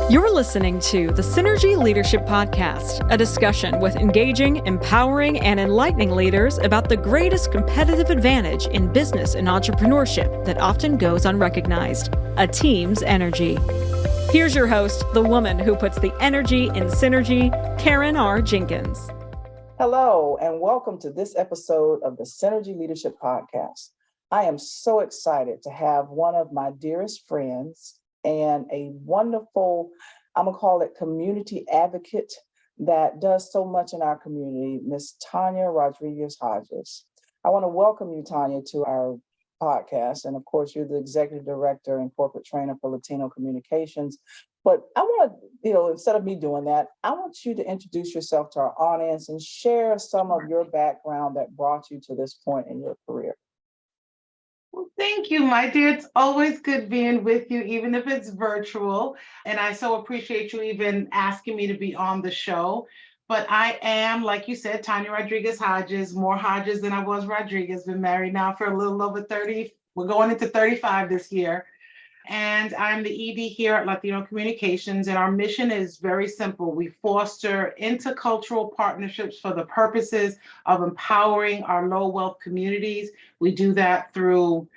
You're listening to the Synergy Leadership Podcast, a discussion with engaging, empowering, and enlightening leaders about the greatest competitive advantage in business and entrepreneurship that often goes unrecognized: a team's energy. Here's your host, the woman who puts the energy in synergy, Karen R. Jenkins. Hello, and welcome to this episode of the Synergy Leadership Podcast. I am so excited to have one of my dearest friends and a wonderful, I'm going to call it community advocate that does so much in our community, Miss Tanya Rodriguez Hodges. I want to welcome you, Tanya, to our podcast. And of course, you're the executive director and corporate trainer for Latino Communications. But I want to, instead of me doing that, I want you to introduce yourself to our audience and share some of your background that brought you to this point in your career. Well, thank you, my dear. It's always good being with you, even if it's virtual. And I so appreciate you even asking me to be on the show. But I am, like you said, Tanya Rodriguez Hodges, more Hodges than I was Rodriguez. Been married now for a little over 30. We're going into 35 this year. And I'm the ED here at Latino Communications, and our mission is very simple. We foster intercultural partnerships for the purposes of empowering our low-wealth communities. We do that through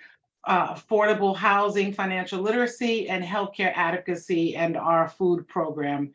affordable housing, financial literacy, and healthcare advocacy, and our food program.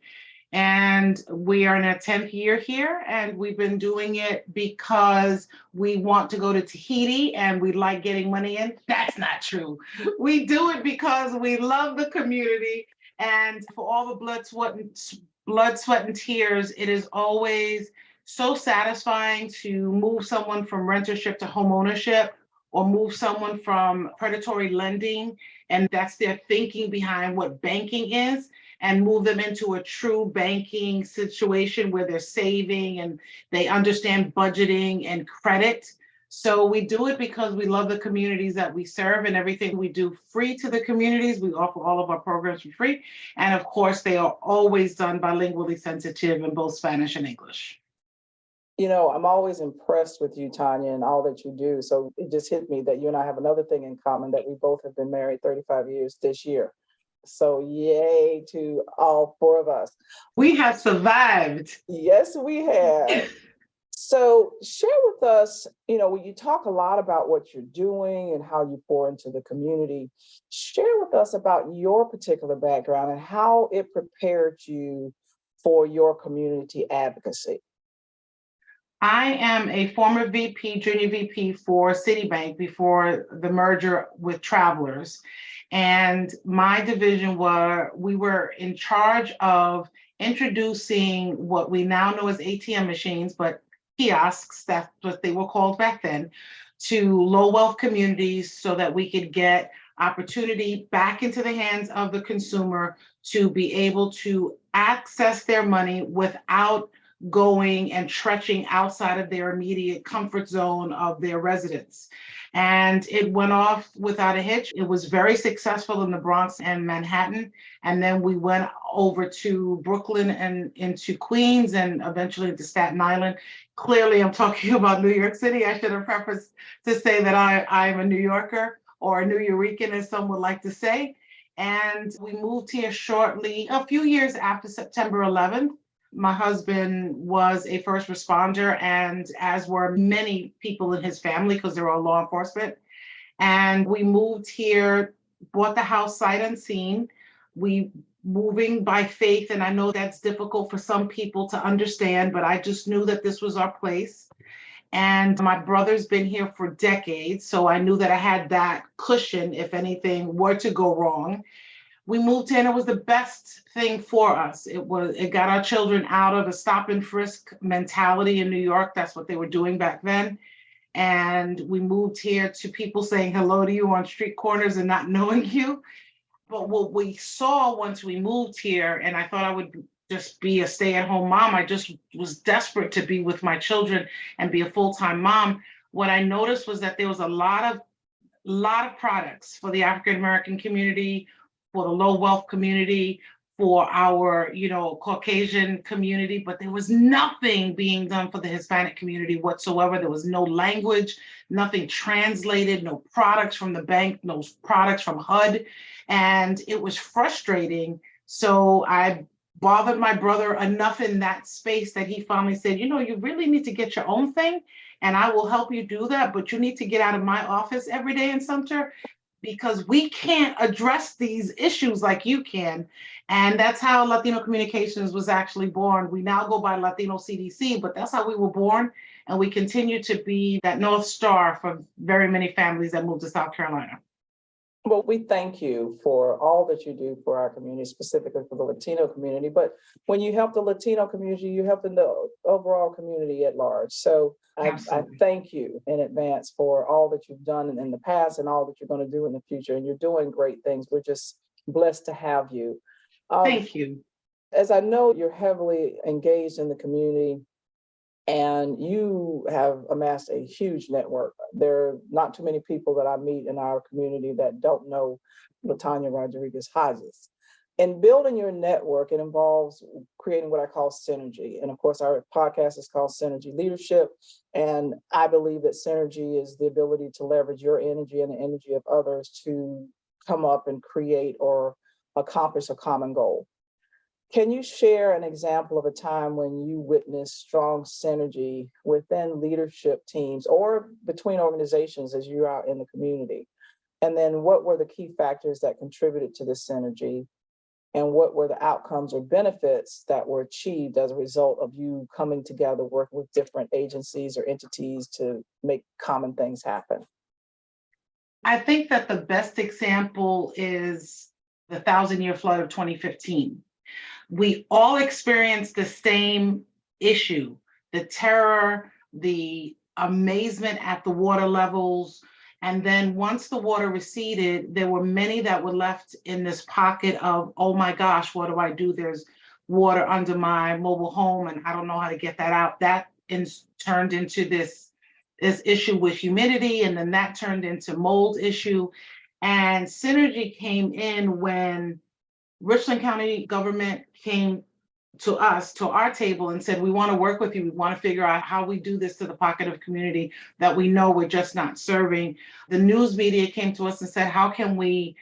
And we are in our 10th year here, and we've been doing it because we want to go to Tahiti and we like getting money in. That's not true. We do it because we love the community, and for all the blood, sweat, and tears, it is always so satisfying to move someone from rentership to homeownership, or move someone from predatory lending, and that's their thinking behind what banking is, and move them into a true banking situation where they're saving and they understand budgeting and credit. So we do it because we love the communities that we serve, and everything we do free to the communities. We offer all of our programs for free. And of course, they are always done bilingually sensitive in both Spanish and English. I'm always impressed with you, Tanya, and all that you do. So it just hit me that you and I have another thing in common, that we both have been married 35 years this year. So yay to all four of us. We have survived. Yes, we have. So share with us, when you talk a lot about what you're doing and how you pour into the community, share with us about your particular background and how it prepared you for your community advocacy. I am a former VP, junior VP for Citibank before the merger with Travelers. And my division we were in charge of introducing what we now know as ATM machines, but kiosks, that's what they were called back then, to low wealth communities so that we could get opportunity back into the hands of the consumer to be able to access their money without going and trekking outside of their immediate comfort zone of their residence. And it went off without a hitch. It was very successful in the Bronx and Manhattan. And then we went over to Brooklyn and into Queens and eventually into Staten Island. Clearly, I'm talking about New York City. I should have prefaced to say that I'm a New Yorker, or a New Eurekan, as some would like to say. And we moved here shortly, a few years after September 11th. My husband was a first responder, and as were many people in his family, because they're all law enforcement. And we moved here, bought the house sight unseen. We moving by faith, and I know that's difficult for some people to understand, but I just knew that this was our place. And my brother's been here for decades, so I knew that I had that cushion if anything were to go wrong. We moved in. It was the best thing for us. It got our children out of a stop and frisk mentality in New York. That's what they were doing back then. And we moved here to people saying hello to you on street corners and not knowing you. But what we saw once we moved here, and I thought I would just be a stay-at-home mom. I just was desperate to be with my children and be a full-time mom. What I noticed was that there was a lot of products for the African-American community, for the low wealth community, for our, Caucasian community, but there was nothing being done for the Hispanic community whatsoever. There was no language, nothing translated, no products from the bank, no products from HUD. And it was frustrating So I bothered my brother enough in that space that he finally said, you really need to get your own thing, and I will help you do that, but you need to get out of my office every day in Sumter, because we can't address these issues like you can. And that's how Latino Communications was actually born. We now go by Latino CDC, but that's how we were born. And we continue to be that North Star for very many families that move to South Carolina. Well, we thank you for all that you do for our community, specifically for the Latino community. But when you help the Latino community, you help the overall community at large. So I thank you in advance for all that you've done in the past and all that you're going to do in the future. And you're doing great things. We're just blessed to have you. Thank you. As I know, you're heavily engaged in the community, and you have amassed a huge network. There are not too many people that I meet in our community that don't know Tanya Rodriguez Hodges. In building your network, it involves creating what I call synergy. And of course, our podcast is called Synergy Leadership. And I believe that synergy is the ability to leverage your energy and the energy of others to come up and create or accomplish a common goal. Can you share an example of a time when you witnessed strong synergy within leadership teams or between organizations as you're out in the community? And then what were the key factors that contributed to this synergy? And what were the outcomes or benefits that were achieved as a result of you coming together, working with different agencies or entities to make common things happen? I think that the best example is the 1,000-year flood of 2015. We all experienced the same issue, the terror, the amazement at the water levels. And then once the water receded, there were many that were left in this pocket of, oh my gosh, what do I do? There's water under my mobile home and I don't know how to get that out. That turned into this issue with humidity, and then that turned into mold issue. And synergy came in when Richland County government came to us, to our table, and said, we want to work with you. We want to figure out how we do this to the pocket of community that we know we're just not serving. The news media came to us and said, how can we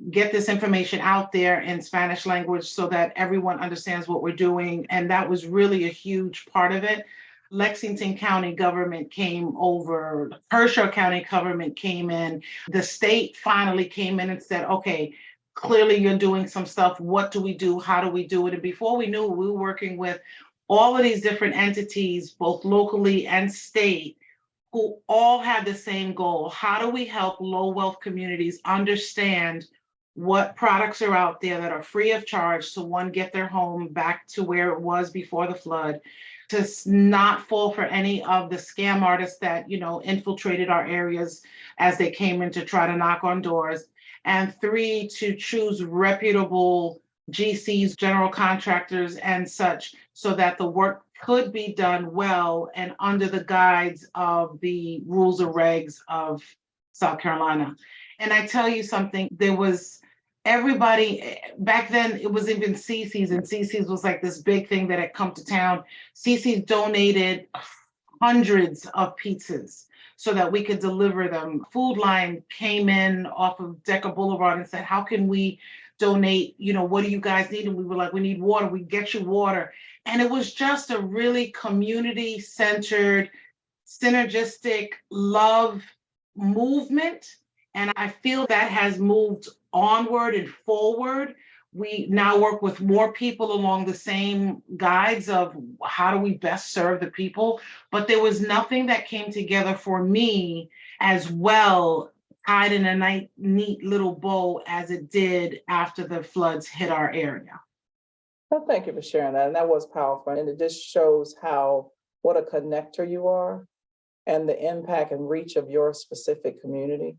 get this information out there in Spanish language so that everyone understands what we're doing? And that was really a huge part of it. Lexington County government came over, Kershaw County government came in, the state finally came in and said, okay, clearly you're doing some stuff. What do we do? How do we do it? And before we knew it, we were working with all of these different entities, both locally and state, who all had the same goal. How do we help low wealth communities understand what products are out there that are free of charge to, one, get their home back to where it was before the flood, to not fall for any of the scam artists that, infiltrated our areas as they came in to try to knock on doors. And 3, to choose reputable GCs, general contractors, and such, so that the work could be done well and under the guides of the rules or regs of South Carolina. And I tell you something, there was everybody, back then it was even CC's, and CC's was like this big thing that had come to town. CC's donated hundreds of pizzas so that we could deliver them. Food Line came in off of Decker Boulevard and said, how can we donate? What do you guys need? And we were like, we need water. We get you water. And it was just a really community-centered, synergistic love movement. And I feel that has moved onward and forward. We now work with more people along the same guides of how do we best serve the people. But there was nothing that came together for me as well, tied in a neat little bow as it did after the floods hit our area. Well, thank you for sharing that. And that was powerful. And it just shows what a connector you are and the impact and reach of your specific community.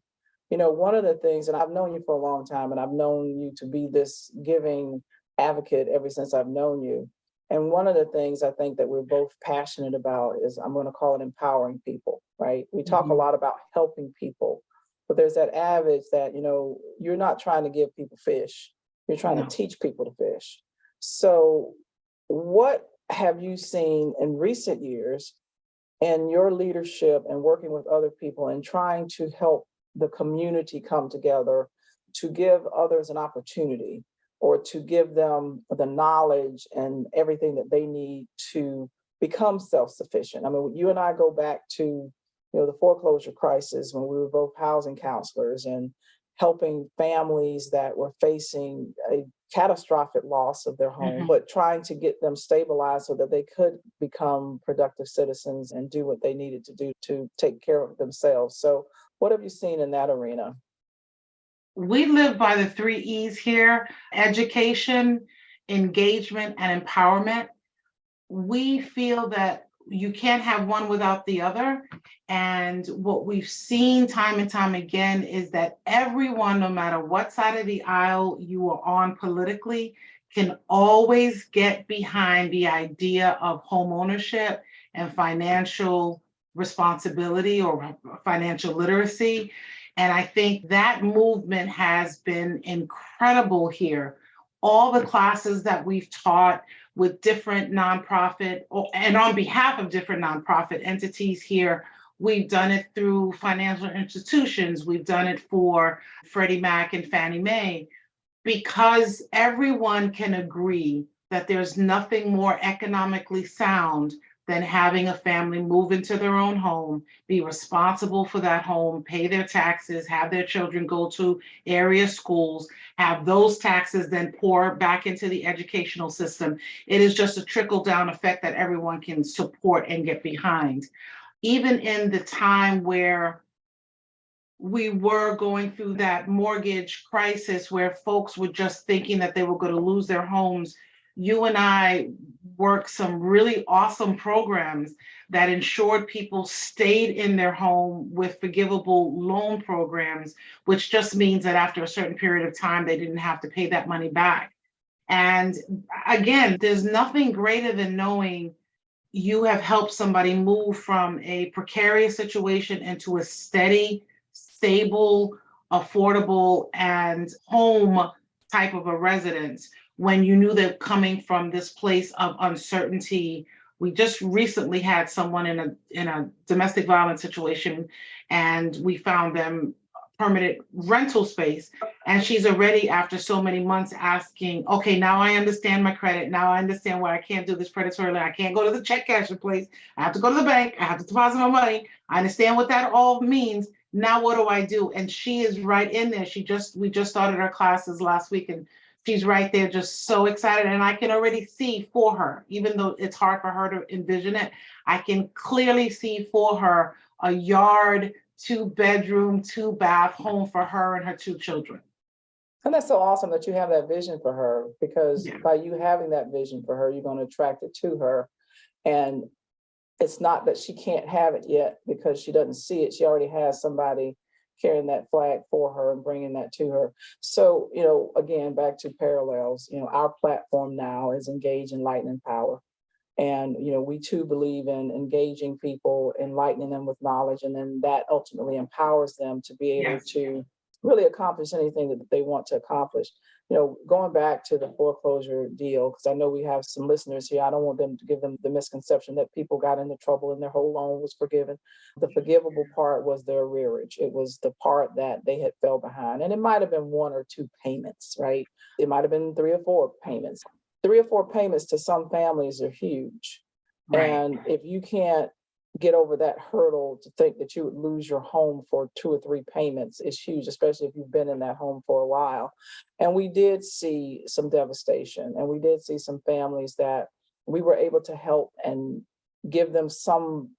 One of the things, and I've known you for a long time, and I've known you to be this giving advocate ever since I've known you. And one of the things I think that we're both passionate about is, I'm going to call it empowering people, right? We talk a lot about helping people, but there's that adage that, you're not trying to give people fish, you're trying to teach people to fish. So what have you seen in recent years in your leadership and working with other people and trying to help the community come together to give others an opportunity or support to give them the knowledge and everything that they need to become self-sufficient. I mean, you and I go back to, the foreclosure crisis when we were both housing counselors and helping families that were facing a catastrophic loss of their home, but trying to get them stabilized so that they could become productive citizens and do what they needed to do to take care of themselves. So what have you seen in that arena? We live by the 3 E's here: education, engagement, and empowerment. We feel that you can't have one without the other. And what we've seen time and time again is that everyone, no matter what side of the aisle you are on politically, can always get behind the idea of home ownership and financial responsibility or financial literacy. And I think that movement has been incredible here. All the classes that we've taught with different nonprofit and on behalf of different nonprofit entities here, we've done it through financial institutions. We've done it for Freddie Mac and Fannie Mae, because everyone can agree that there's nothing more economically sound than having a family move into their own home, be responsible for that home, pay their taxes, have their children go to area schools, have those taxes then pour back into the educational system. It is just a trickle-down effect that everyone can support and get behind. Even in the time where we were going through that mortgage crisis where folks were just thinking that they were going to lose their homes, you and I worked some really awesome programs that ensured people stayed in their home with forgivable loan programs, which just means that after a certain period of time, they didn't have to pay that money back. And again, there's nothing greater than knowing you have helped somebody move from a precarious situation into a steady, stable, affordable, and home type of a residence when you knew they're coming from this place of uncertainty. We just recently had someone in a domestic violence situation, and we found them permanent rental space. And she's already, after so many months, asking, okay, now I understand my credit. Now I understand why I can't do this predatorily. I can't go to the check casher place. I have to go to the bank. I have to deposit my money. I understand what that all means. Now what do I do? And she is right in there. We just started our classes last week, and she's right there, just so excited. And I can already see for her, even though it's hard for her to envision it, I can clearly see for her a yard, 2-bedroom, 2-bath home for her and her 2 children. And that's so awesome that you have that vision for her, because by you having that vision for her, you're going to attract it to her. And it's not that she can't have it yet because she doesn't see it. She already has somebody carrying that flag for her and bringing that to her. So, again, back to parallels, our platform now is Engage, Enlighten, Empower. And, we too believe in engaging people, enlightening them with knowledge, and then that ultimately empowers them to be able to really accomplish anything that they want to accomplish. Going back to the foreclosure deal, because I know we have some listeners here, I don't want them to give them the misconception that people got into trouble and their whole loan was forgiven. The forgivable part was their arrearage. It was the part that they had fell behind. And it might have been 1 or 2 payments, right? It might have been 3 or 4 payments. 3 or 4 payments to some families are huge. Right. And if you can't get over that hurdle to think that you would lose your home for 2 or 3 payments is huge, especially if you've been in that home for a while. And we did see some devastation, and we did see some families that we were able to help and give them some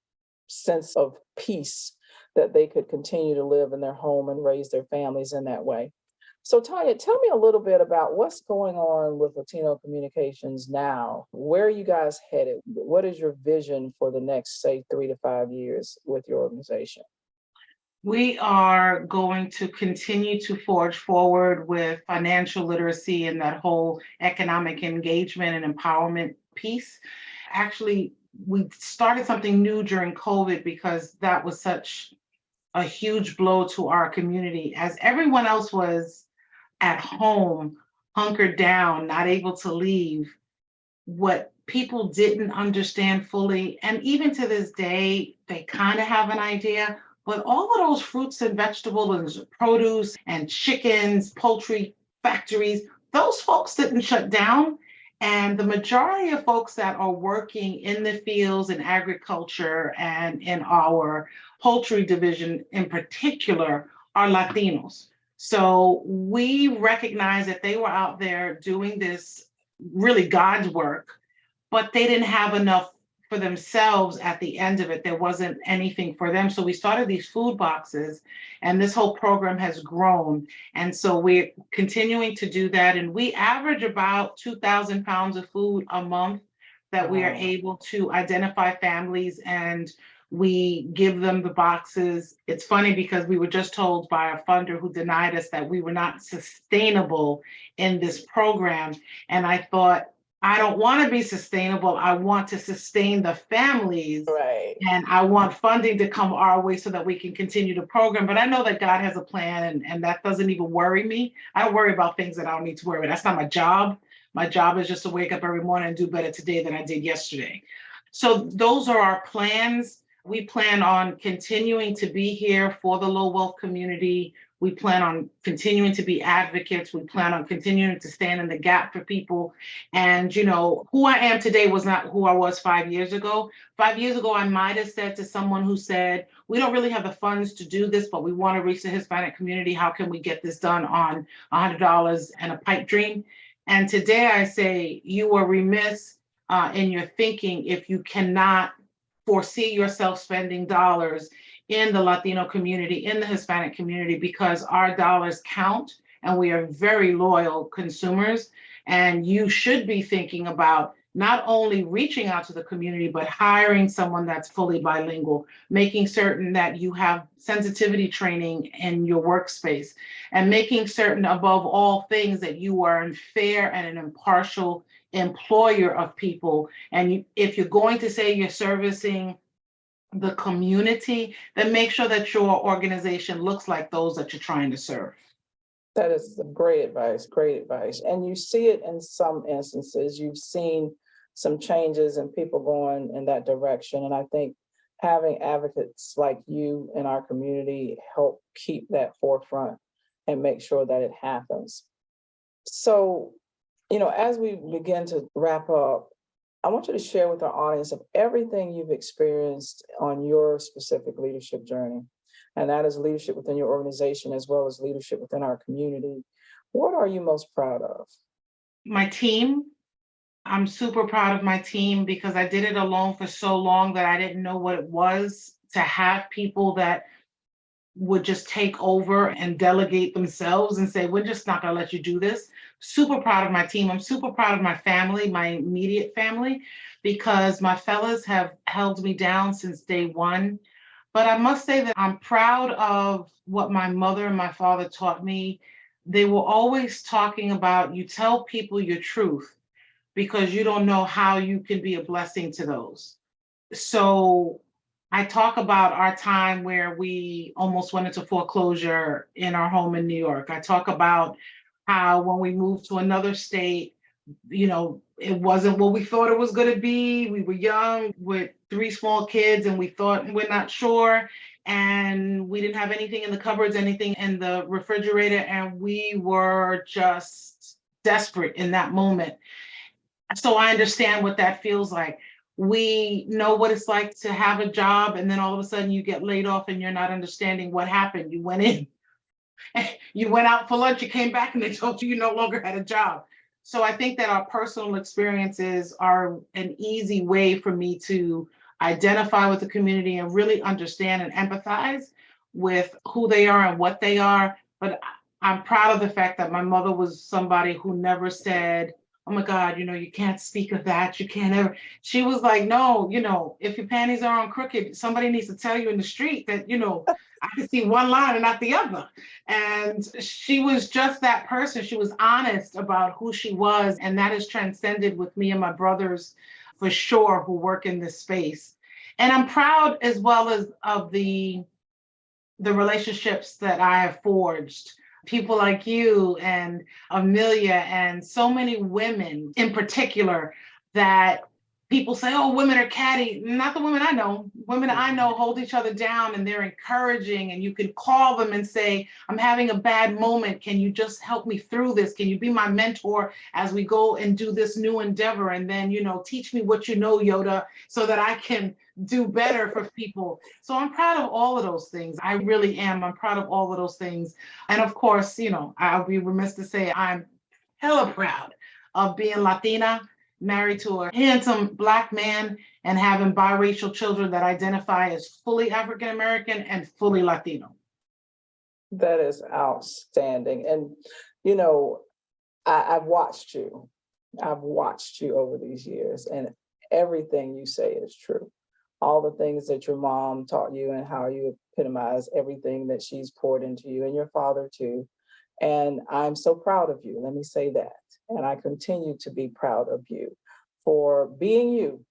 sense of peace that they could continue to live in their home and raise their families in that way. So Tanya, tell me a little bit about what's going on with Latino Communications now. Where are you guys headed? What is your vision for the next, say, 3 to 5 years with your organization? We are going to continue to forge forward with financial literacy and that whole economic engagement and empowerment piece. Actually, we started something new during COVID because that was such a huge blow to our community. As everyone else was at home, hunkered down, not able to leave, what people didn't understand fully, and even to this day, they kind of have an idea, but all of those fruits and vegetables and produce and chickens, poultry factories, those folks didn't shut down. And the majority of folks that are working in the fields in agriculture and in our poultry division in particular are Latinos. So we recognize that they were out there doing this really God's work, but they didn't have enough for themselves at the end of it. There wasn't anything for them. So we started these food boxes, and this whole program has grown. And so we're continuing to do that. And we average about 2,000 pounds of food a month that we are able to identify families, and we give them the boxes. It's funny because we were just told by a funder who denied us that we were not sustainable in this program. And I thought, I don't want to be sustainable. I want to sustain the families. Right. And I want funding to come our way so that we can continue the program. But I know that God has a plan, and that doesn't even worry me. I don't worry about things that I don't need to worry about. That's not my job. My job is just to wake up every morning and do better today than I did yesterday. So those are our plans. We plan on continuing to be here for the low wealth community. We plan on continuing to be advocates. We plan on continuing to stand in the gap for people. And, who I am today was not who I was 5 years ago. 5 years ago, I might have said to someone who said, we don't really have the funds to do this, but we want to reach the Hispanic community. How can we get this done on $100 and a pipe dream? And today I say, you are remiss in your thinking if you cannot foresee yourself spending dollars in the Latino community, in the Hispanic community, because our dollars count and we are very loyal consumers. And you should be thinking about not only reaching out to the community, but hiring someone that's fully bilingual, making certain that you have sensitivity training in your workspace, and making certain above all things that you are a fair and an impartial employer of people. And if you're going to say you're servicing the community, then make sure that your organization looks like those that you're trying to serve. That is great advice, great advice. And you see it in some instances. You've seen some changes and people going in that direction. And I think having advocates like you in our community help keep that forefront and make sure that it happens. So, as we begin to wrap up, I want you to share with our audience of everything you've experienced on your specific leadership journey. And that is leadership within your organization as well as leadership within our community. What are you most proud of? My team. I'm super proud of my team because I did it alone for so long that I didn't know what it was to have people that would just take over and delegate themselves and say, we're just not going to let you do this. Super proud of my team. I'm super proud of my family, my immediate family, because my fellas have held me down since day one. But I must say that I'm proud of what my mother and my father taught me. They were always talking about, you tell people your truth because you don't know how you can be a blessing to those. So I talk about our time where we almost went into foreclosure in our home in New York. I talk about how when we moved to another state, it wasn't what we thought it was going to be. We were young with 3 small kids and we thought we're not sure. And we didn't have anything in the cupboards, anything in the refrigerator. And we were just desperate in that moment. So I understand what that feels like. We know what it's like to have a job and then all of a sudden you get laid off and you're not understanding what happened. You went in, you went out for lunch, you came back and they told you no longer had a job. So I think that our personal experiences are an easy way for me to identify with the community and really understand and empathize with who they are and what they are. But I'm proud of the fact that my mother was somebody who never said, oh my God, you can't speak of that. You can't ever. She was like, no, if your panties are on crooked, somebody needs to tell you in the street that, I can see one line and not the other. And she was just that person. She was honest about who she was. And that has transcended with me and my brothers for sure who work in this space. And I'm proud as well as of the relationships that I have forged. People like you and Amelia and so many women in particular that people say, oh, women are catty. Not the women I know. Women I know hold each other down and they're encouraging, and you can call them and say, I'm having a bad moment. Can you just help me through this? Can you be my mentor as we go and do this new endeavor? And then, teach me what you know, Yoda, so that I can do better for people. So I'm proud of all of those things. I really am. I'm proud of all of those things. And of course, I'll be remiss to say I'm hella proud of being Latina, married to a handsome Black man, and having biracial children that identify as fully African American and fully Latino. That is outstanding. And, I've watched you. I've watched you over these years, and everything you say is true. All the things that your mom taught you and how you epitomize everything that she's poured into you, and your father too. And I'm so proud of you. Let me say that. And I continue to be proud of you for being you,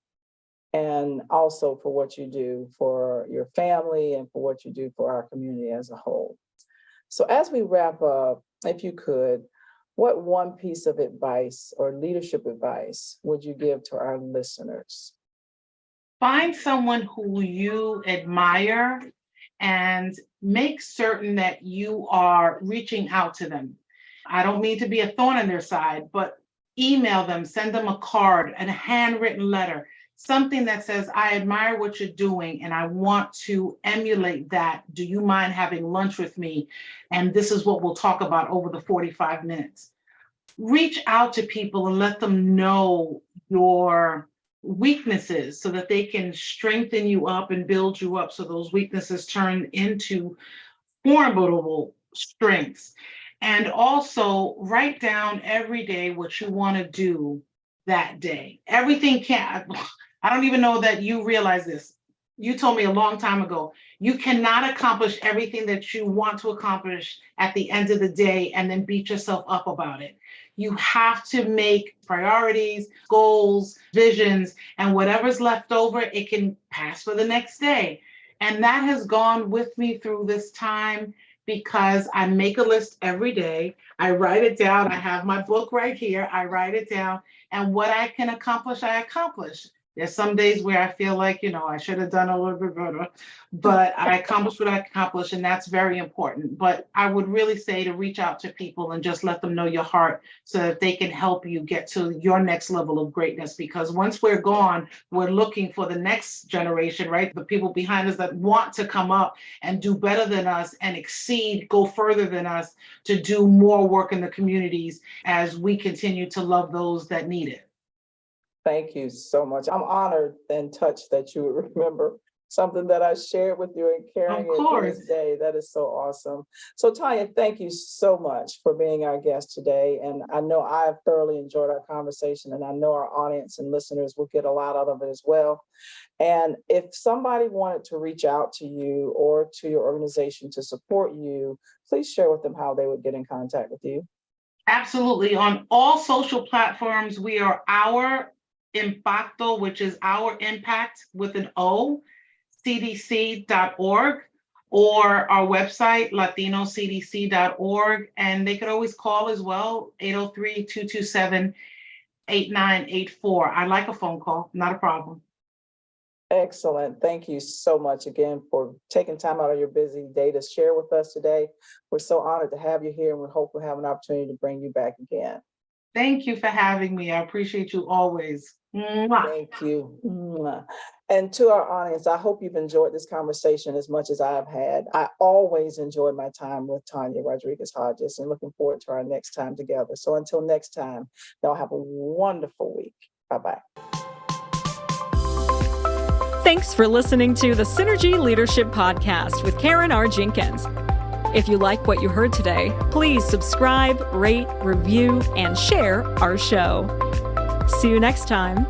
and also for what you do for your family and for what you do for our community as a whole. So as we wrap up, if you could, what one piece of advice or leadership advice would you give to our listeners? Find someone who you admire and make certain that you are reaching out to them. I don't mean to be a thorn in their side, but email them, send them a card, a handwritten letter, something that says, I admire what you're doing and I want to emulate that. Do you mind having lunch with me? And this is what we'll talk about over the 45 minutes. Reach out to people and let them know your weaknesses so that they can strengthen you up and build you up, so those weaknesses turn into formidable strengths. And also write down every day what you want to do that day. Everything can't, I don't even know that you realize this. You told me a long time ago, you cannot accomplish everything that you want to accomplish at the end of the day and then beat yourself up about it. You have to make priorities, goals, visions, and whatever's left over, it can pass for the next day. And that has gone with me through this time, because I make a list every day. I write it down. I have my book right here. I write it down. And what I can accomplish, I accomplish. There's some days where I feel like, I should have done a little bit better, but I accomplished what I accomplished, and that's very important. But I would really say to reach out to people and just let them know your heart so that they can help you get to your next level of greatness. Because once we're gone, we're looking for the next generation, right? The people behind us that want to come up and do better than us and exceed, go further than us, to do more work in the communities as we continue to love those that need it. Thank you so much. I'm honored and touched that you would remember something that I shared with you and carrying it to this day. That is so awesome. So Tanya, thank you so much for being our guest today. And I know I've thoroughly enjoyed our conversation, and I know our audience and listeners will get a lot out of it as well. And if somebody wanted to reach out to you or to your organization to support you, please share with them how they would get in contact with you. Absolutely. On all social platforms, we are Our Impacto, which is Our Impact with an O, cdc.org, or our website, latinocdc.org. And they could always call as well, 803-227-8984. I like a phone call, not a problem. Excellent. Thank you so much again for taking time out of your busy day to share with us today. We're so honored to have you here, and we hope we'll have an opportunity to bring you back again. Thank you for having me. I appreciate you always. Mwah. Thank you. Mwah. And to our audience, I hope you've enjoyed this conversation as much as I've had. I always enjoy my time with Tanya Rodriguez Hodges, and looking forward to our next time together. So until next time, y'all have a wonderful week. Bye-bye. Thanks for listening to the Synergy Leadership Podcast with Karen R. Jenkins. If you like what you heard today, please subscribe, rate, review, and share our show. See you next time.